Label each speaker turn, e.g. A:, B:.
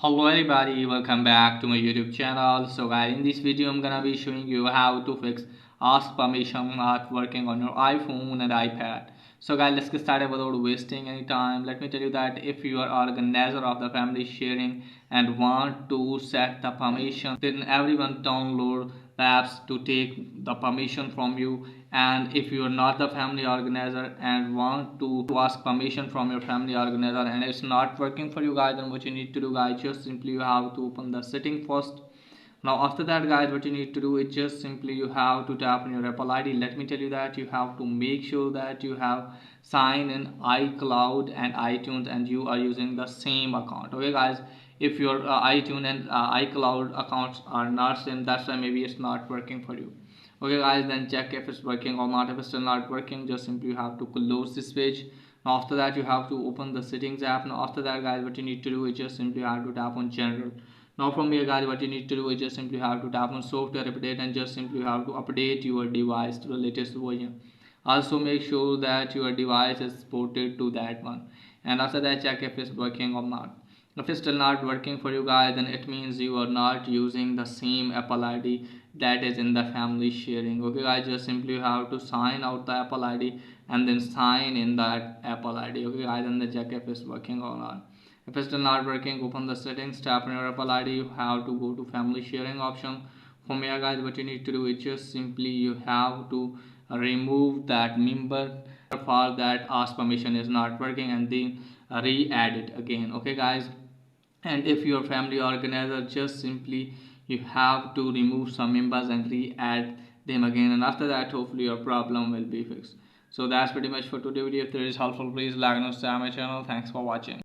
A: Hello everybody, welcome back to my YouTube channel. So guys, in this video I'm gonna be showing you how to fix ask permission not working on your iPhone and iPad. So guys, let's get started without wasting any time. Let me tell you that if you are organizer of the family sharing and want to set the permission, then everyone download the apps to take the permission from you. And if you are not the family organizer and want to ask permission from your family organizer and it's not working for you guys, then what you need to do guys, just simply you have to open the setting first. Now after that guys, what you need to do is just simply you have to tap on your Apple ID. Let me tell you that you have to make sure that you have signed in iCloud and iTunes and you are using the same account. Okay guys, if your iTunes and iCloud accounts are not same, that's why maybe it's not working for you. Okay guys, then check if it's working or not. If it's still not working, just simply you have to close this page. Now after that you have to open the settings app. Now after that guys, what you need to do is just simply you have to tap on general. Now from here guys, what you need to do is just simply have to tap on software update and just simply have to update your device to the latest version. Also make sure that your device is ported to that one, and after that check if it's working or not. If it's still not working for you guys, then it means you are not using the same Apple ID that is in the family sharing. Okay guys, just simply have to sign out the Apple ID and then sign in that Apple ID. Okay guys, and then check if it's working or not. If it's still not working, open the settings, tap on your Apple ID. You have to go to family sharing option. From here guys, what you need to do is just simply you have to remove that member file that ask permission is not working and then re-add it again. Okay guys, and if your family organizer, just simply you have to remove some members and re-add them again, and after that hopefully your problem will be fixed. So that's pretty much for today video. If there is helpful, please like and subscribe my channel. Thanks for watching.